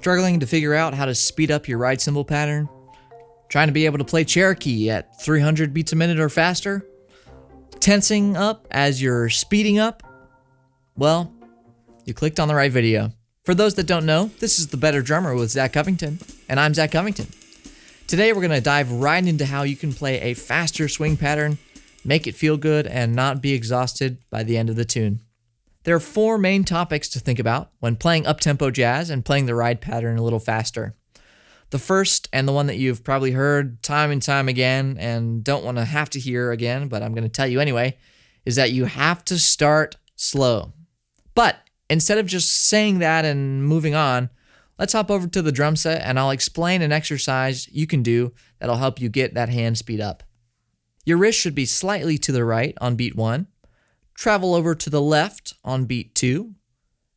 Struggling to figure out how to speed up your ride cymbal pattern? Trying to be able to play Cherokee at 300 beats a minute or faster? Tensing up as you're speeding up? Well, you clicked on the right video. For those that don't know, this is The Better Drummer with Zach Covington, and I'm Zach Covington. Today we're going to dive right into how you can play a faster swing pattern, make it feel good, and not be exhausted by the end of the tune. There are four main topics to think about when playing uptempo jazz and playing the ride pattern a little faster. The first, and the one that you've probably heard time and time again and don't want to have to hear again, but I'm going to tell you anyway, is that you have to start slow. But instead of just saying that and moving on, let's hop over to the drum set and I'll explain an exercise you can do that'll help you get that hand speed up. Your wrist should be slightly to the right on beat 1. Travel over to the left on beat 2,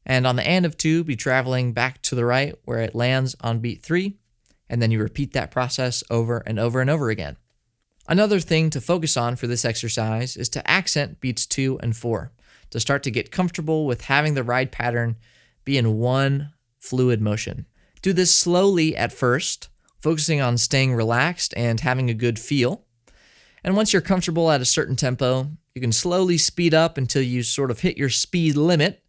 and on the end of 2, be traveling back to the right where it lands on beat 3, and then you repeat that process over and over and over again. Another thing to focus on for this exercise is to accent beats 2 and 4 to start to get comfortable with having the ride pattern be in one fluid motion. Do this slowly at first, focusing on staying relaxed and having a good feel. And once you're comfortable at a certain tempo, you can slowly speed up until you sort of hit your speed limit,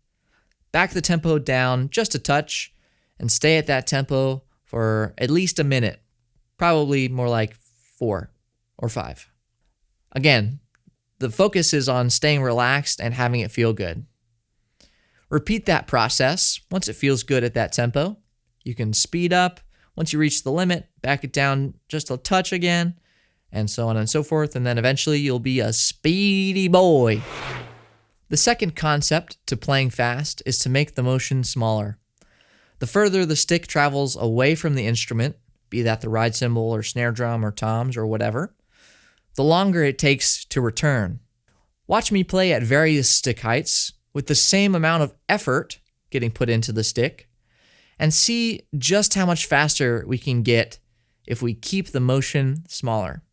back the tempo down just a touch, and stay at that tempo for at least a minute, probably more like 4 or 5. Again, the focus is on staying relaxed and having it feel good. Repeat that process. Once it feels good at that tempo, you can speed up. Once you reach the limit, back it down just a touch again, and so on and so forth, and then eventually you'll be a speedy boy. The second concept to playing fast is to make the motion smaller. The further the stick travels away from the instrument, be that the ride cymbal or snare drum or toms or whatever, the longer it takes to return. Watch me play at various stick heights with the same amount of effort getting put into the stick, and see just how much faster we can get if we keep the motion smaller.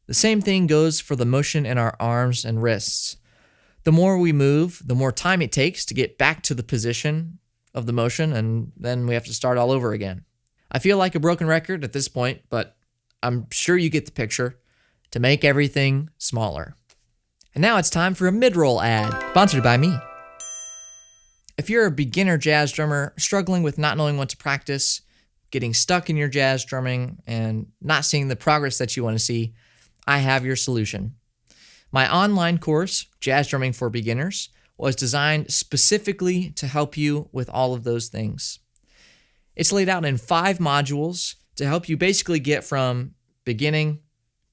The same thing goes for the motion in our arms and wrists. The more we move, the more time it takes to get back to the position of the motion, and then we have to start all over again. I feel like a broken record at this point, but I'm sure you get the picture, to make everything smaller. And now it's time for a mid-roll ad, sponsored by me. If you're a beginner jazz drummer struggling with not knowing what to practice, getting stuck in your jazz drumming, and not seeing the progress that you want to see, I have your solution. My online course, Jazz Drumming for Beginners, was designed specifically to help you with all of those things. It's laid out in 5 modules to help you basically get from beginning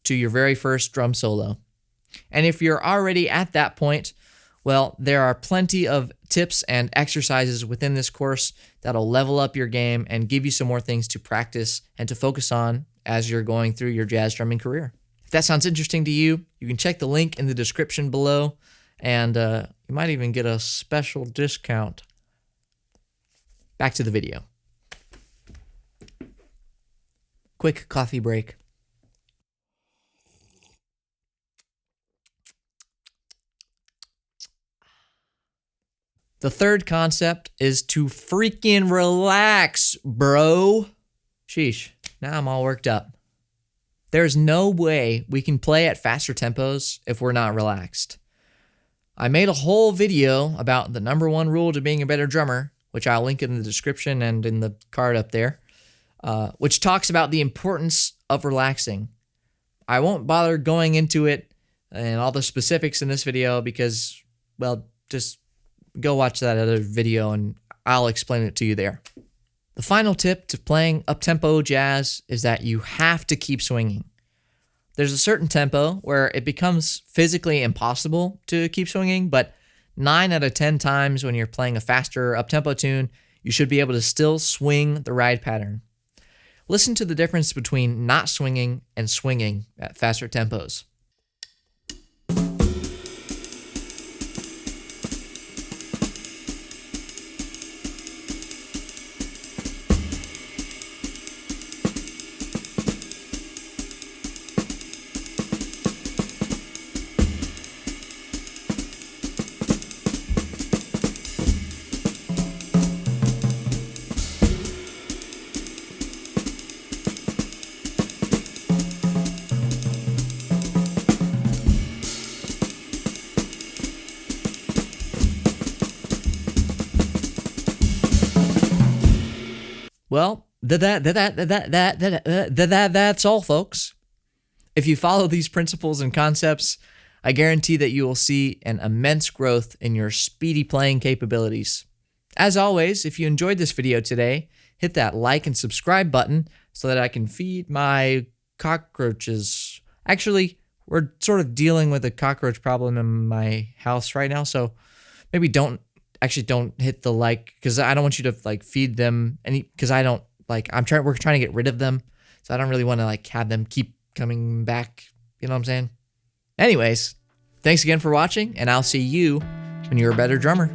to your very first drum solo. And if you're already at that point, well, there are plenty of tips and exercises within this course that'll level up your game and give you some more things to practice and to focus on as you're going through your jazz drumming career. If that sounds interesting to you, you can check the link in the description below, and you might even get a special discount. Back to the video. Quick coffee break. The third concept is to freaking relax, bro. Sheesh, now I'm all worked up. There's no way we can play at faster tempos if we're not relaxed. I made a whole video about the number 1 rule to being a better drummer, which I'll link in the description and in the card up there, which talks about the importance of relaxing. I won't bother going into it and all the specifics in this video because, well, just go watch that other video and I'll explain it to you there. The final tip to playing uptempo jazz is that you have to keep swinging. There's a certain tempo where it becomes physically impossible to keep swinging, but 9 out of 10 times when you're playing a faster uptempo tune, you should be able to still swing the ride pattern. Listen to the difference between not swinging and swinging at faster tempos. Well, that's all, folks. If you follow these principles and concepts, I guarantee that you will see an immense growth in your speedy playing capabilities. As always, if you enjoyed this video today, hit that like and subscribe button so that I can feed my cockroaches. Actually, we're sort of dealing with a cockroach problem in my house right now, so maybe don't hit the like, because I don't want you to like feed them any, because I don't like, we're trying to get rid of them, so I don't really want to like have them keep coming back, you know what I'm saying? Anyways, thanks again for watching, and I'll see you when you're a better drummer.